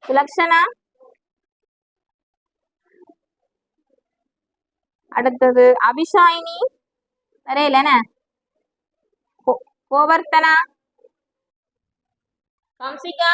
சுலக்ஷனா, அடுத்தது அபிஷாயினி வரையிலன, கோவர்த்தனா, கம்சிகா,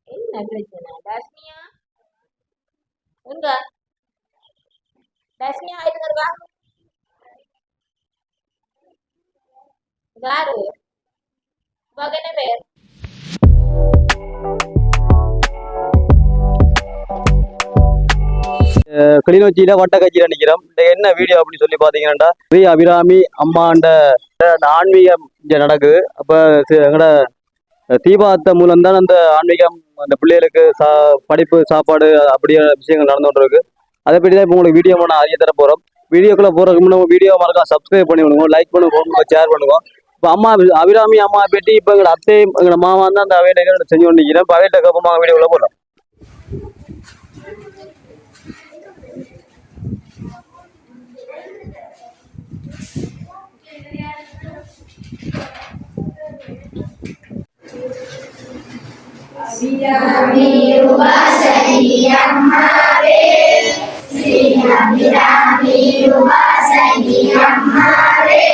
என்ன பிரச்சனை? தர்ஷினியா எங்க? தர்ஷினியா ஆயிட்டு வருவா யாரு? என்ன பேர்? கிளிநொச்சியில வட்டக்கட்சியில நிக்கிறோம். என்ன வீடியோ அப்படின்னு சொல்லி பாத்தீங்கன்னா, அபிராமி அம்மாண்ட ஆன்மீகம் இங்க நடக்குது. அப்ப எங்கட தீபாத்த மூலம் தான் அந்த ஆன்மீகம் அந்த பிள்ளைகளுக்கு படிப்பு சாப்பாடு அப்படியே விஷயங்கள் நடந்துட்டு இருக்கு. அதை பற்றி தான் இப்போ உங்களுக்கு வீடியோ நான் அறிய தர போறோம். வீடியோக்குள்ள போறதுக்கு முன்னாடி வீடியோ மறக்கா சப்ஸ்கிரைப் பண்ணி விடுங்க, லைக் பண்ணுங்க, ஷேர் பண்ணுங்க. இப்போ அம்மா அபிராமி அம்மா பேட்டி இப்போ எங்க அத்தையும் எங்க மாமா தான் அந்த அவையிட்ட செஞ்சு கொண்டிருக்கிறேன். இப்போ அவையிட்ட கப்பமா வீடியோக்குள்ள போறோம். அபிராமி உபாசனி அம்மாவே, ஸ்ரீ அபிராமி உபாசனி அம்மாவே,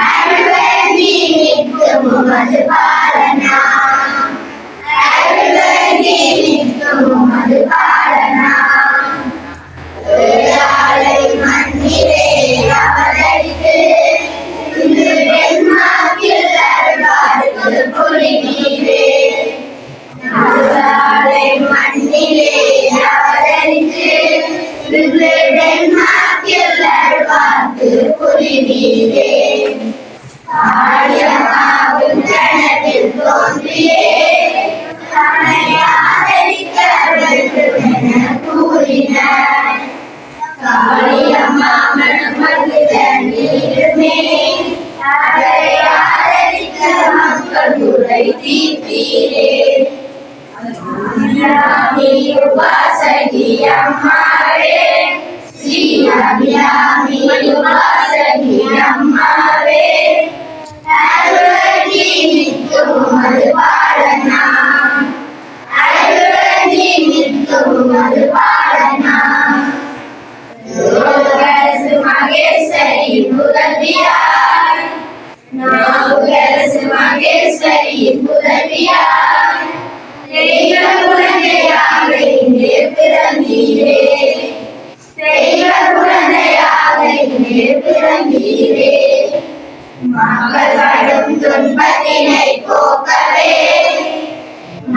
அருள்வதி நிற்கும் உமது பாலனா, அருள்வதி நிற்கும் உமது பாலனா, ஏழாளை மண்ணிலே அவதரித்து பெண்மாக்கில் அருள்வார்க்கு புரிவீரே, மண்ணிலே அவதரித்து பெண்மாக்கில் அருள்வார்க்கு புரிவீரே, ஆரியமாகும் கனவில் தோன்றியே தன்னை ஆதரிக்க வேண்டும் என கூறினார். காளியம்மா மனமகிழ நீருமே, அதை ஆதரிக்க மக்கள் குறை தீர்த்தீரே. அபிராமி உபாசகி அம்மாவே, ஸ்ரீ அபிராமி உபாசகி அம்மாவே, அருள்வதி நிற்கும் உமது பாலனா, அருள்வதி நிற்கும் உமது பாலனா, நாவுக்கரசு மகேஸ்வரி புதல்வியார், நாவுக்கரசு மகேஸ்வரி புதல்வியார், தெய்வ குழந்தையாக இங்கே பிறந்தீரே, தெய்வ குழந்தையாக இங்கே பிறந்தீரே, மக்கள் படும் துன்பத்தினை போக்கவே,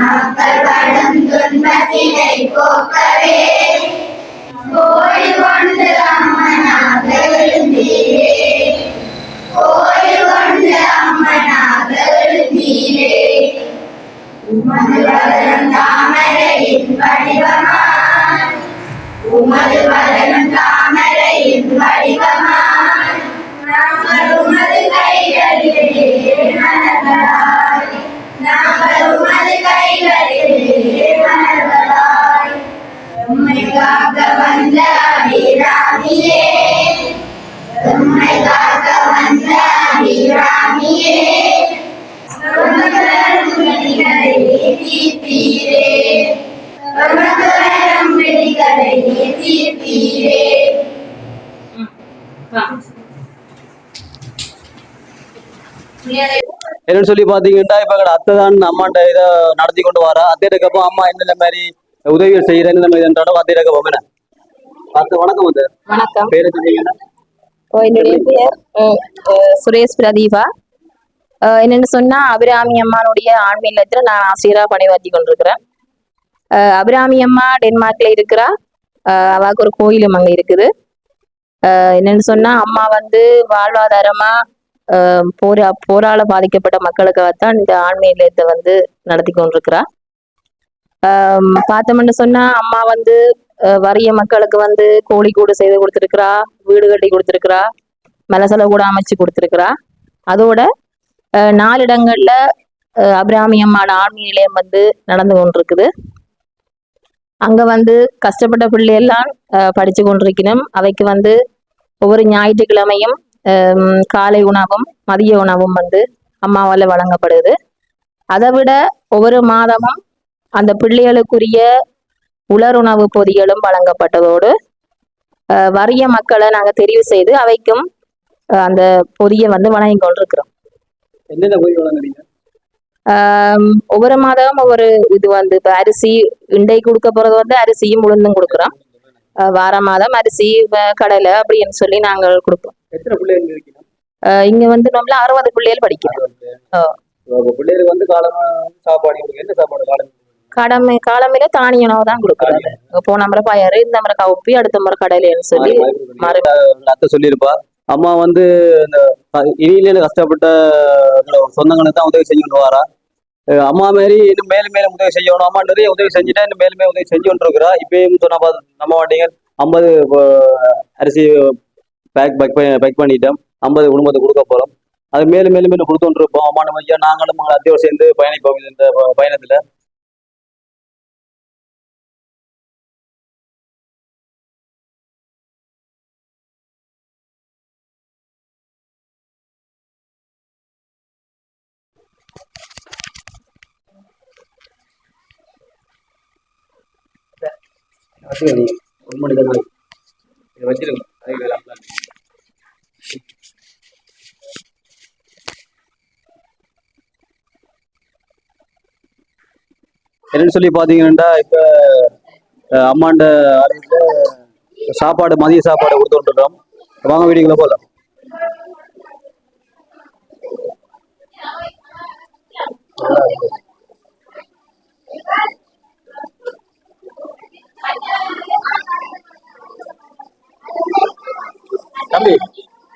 மக்கள் படும் துன்பத்தினை போக்கவே, கோயில் கொண்டு அம்மனாக எழுந்தீரே, கோயில் கொண்டு அம்மனாக எழுந்தீரே, உமது வதனம் தாமரையின் வடிவமாய், உமது வதனம் தாமரையின் வடிவமாய், நாங்கள் உமது கைகளிலே மலர்களாய், நாங்கள் உமது கைகளிலே மலர்களாய், உம்மை காக்க வந்த அபிராமியே, உம்மை காக்க வந்த அபிராமியே, தீர்த்தீரே, தீர்த்தீரே. என்னன்னு சொல்லி பாத்தீங்கன்னா, இப்ப அத்தை தான் அம்மாண்ட இதை நடத்தி கொண்டு வர. அத்தைக்கு அம்மா என்னென்ன மாதிரி உதவிகள் செய்யற இந்த மாதிரி என்றாலும் அத்தைக்கு என்ன அத்தை வணக்கம். வந்து வணக்கம். பேரு சொன்னீங்கன்னா? என்னுடைய பெயர் சுரேஷ் பிரதீபா. என்னன்னு சொன்னா, அபிராமி அம்மானுடைய ஆன்மீகத்துல நான் ஆசிரியரா பணியாற்றி கொண்டிருக்கிறேன். அபிராமி அம்மா டென்மார்க்ல இருக்கிறா. அவாக்கு ஒரு கோயிலும் அங்க இருக்குது. என்னன்னு சொன்னா, அம்மா வந்து வாழ்வாதாரமா போரால பாதிக்கப்பட்ட மக்களுக்காகத்தான் இந்த ஆன்மீக நிலையத்தை வந்து நடத்தி கொண்டிருக்கிறா. பார்த்தோம்னு சொன்னா அம்மா வந்து வறிய மக்களுக்கு வந்து கோழி கூடு செய்து கொடுத்துருக்கிறா, வீடு கட்டி கொடுத்துருக்கிறா, மலசல கூட அமைச்சு கொடுத்துருக்கிறா. அதோட 4 இடங்கள்ல அபிராமி அம்மாவோட ஆன்மீக நிலையம் வந்து நடந்து கொண்டிருக்குது. அங்க வந்து கஷ்டப்பட்ட பிள்ளையெல்லாம் படிச்சு கொண்டிருக்கணும். அவைக்கு வந்து ஒவ்வொரு ஞாயிற்றுக்கிழமையும் காலை உணவும் மதிய உணவும் வந்து அம்மாவால வழங்கப்படுது. அதை விட ஒவ்வொரு மாதமும் அந்த பிள்ளைகளுக்குரிய உலருணவு பொதிகளும் வழங்கப்பட்டதோடு வறிய மக்களை நாங்கள் தெரிவு செய்து அவைக்கும் அந்த பொதியை வந்து வழங்கி கொண்டிருக்கிறோம். என்னென்ன பொதி வழங்குறீங்க? ஒவ்வொரு மாதமும் ஒவ்வொரு இது வந்து இப்போ அரிசி இண்டைக்கு கொடுக்க போறது வந்து அரிசியும் உளுந்தும் கொடுக்குறோம். வார மாதம் அரிசி கடலை அப்படின்னு சொல்லி நாங்கள் கொடுப்போம். எத்தனை பிள்ளைகள் இருக்கீங்க? இங்க வந்து நம்மள 60 பிள்ளைகள் படிக்கிறோம். பிள்ளைகளுக்கு வந்து காலமா சாப்பாடு என்ன சாப்பாடு காலமையில தானிய உணவு தான் கொடுக்குறாங்க. போன முறை பயறு, இந்த முறை கவுப்பி, அடுத்த முறை கடலைன்னு சொல்லி அத்தை சொல்லியிருப்பா. அம்மா வந்து இந்த இனியில கஷ்டப்பட்ட சொந்தங்களுக்கு தான் உதவி செஞ்சு கொண்டு வரா. அம்மா மாரி இன்னும் மேலும் மேலும் உதவி செய்யணும். அம்மா நிறைய உதவி செஞ்சுட்டா இன்னும் மேலுமே உதவி செஞ்சு கொண்டு இருக்கிறா. இப்பயும் சொன்னா நம்ம மாட்டீங்க 50 அரிசி பேக் பண்ணிட்டோம். 50 குடும்பத்தை கொடுக்க போறோம். அது மேலும் மேலும் மேலும் கொடுத்து இருப்போம். அம்மா நம்ம ஐயா நாங்களும் அத்தியாவசியம் சேர்ந்து பயணிப்போம் இந்த பயணத்துல. வச்சிருங்க. என்னன்னு சொல்லி பாத்தீங்கன்னா இப்ப அம்மாண்ட ஆலயத்துல சாப்பாடு மதிய சாப்பாடு கொடுத்து விட்டுருக்கோம். வாங்க வீடுகளை போல. தம்பி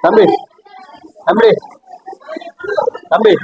தம்பி தம்பி தம்பி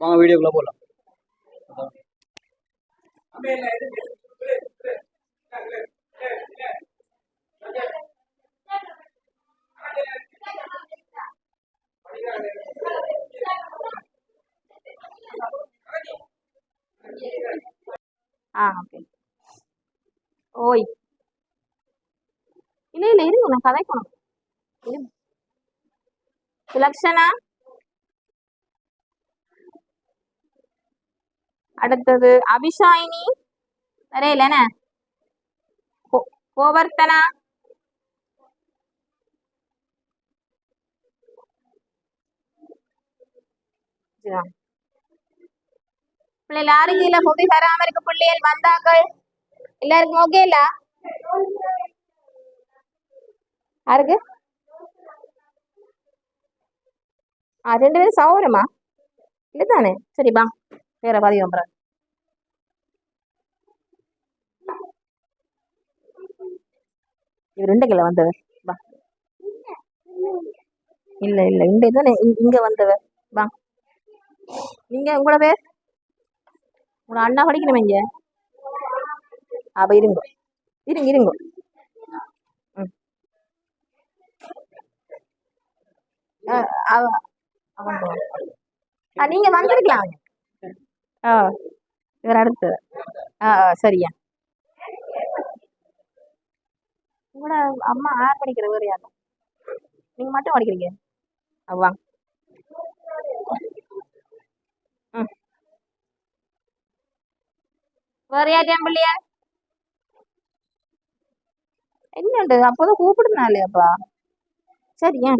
வாங்க வீடியோக்குள்ள போகலாம். ஓகே. ஓய், இல்ல இல்ல இருங்க, நான் கதைக்கணும். இருங்க. சுலக்ஷனா, அடுத்தது அபிஷாயினி, வரையிலன கோவர்த்தனா, பிள்ளை யாரு கீழே புவி பராமரிக்க பிள்ளைகள் வந்தாக்கள் எல்லாருக்கும் ஓகே இல்ல? யாருக்கு? 2 பேரும் சௌரமா இல்லதானே? சரிப்பா, வேற பதிவு நம்புறேன். இது 2 கிலோ வந்தவர் வா. இல்ல இல்ல இந்த தானே இங்க வந்தவர் வா. நீங்க உங்களோட பேர்? உங்க அண்ணா படிக்கணுமே இங்க. அப்ப இருங்க இருங்க இருங்க. ம். நீங்க வந்திருக்கலாம். இவர் அடுத்து. சரியா. உங்களோட அம்மா யார் படிக்கிற வேறு யாரும்? நீங்க மட்டும் படிக்கிறீங்க. வா. வேற யார் பிள்ளையா? என்னண்டு அப்போதான் கூப்பிடுனாலேப்பா. சரியா.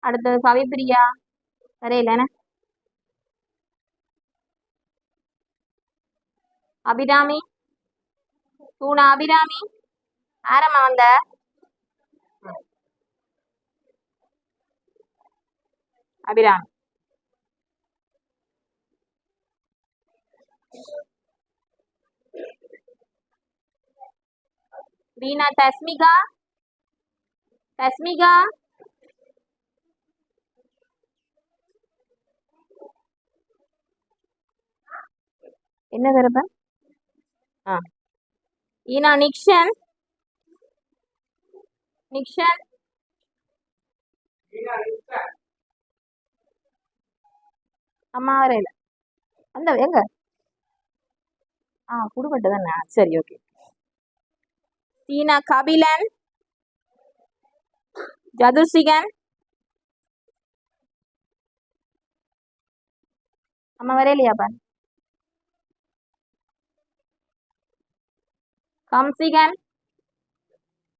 அடுத்தது கவிப்பிரியா, வரையிலன அபிராமி, தூணா அபிராமி, ஆரமா வந்த அபிராமி. ரீனா தஸ்மிகா, தஸ்மிகா, என்ன தரப்ப? ஈனா நிக்ஷன், நிக்ஷன், அம்மா வரையில அந்த எங்க குடும்பட்டு தானே. சரி ஓகே. தீனா கபிலன், ஜதுர்சிகன், அம்மா வரையிலையாப்பா? கம்சிகன்,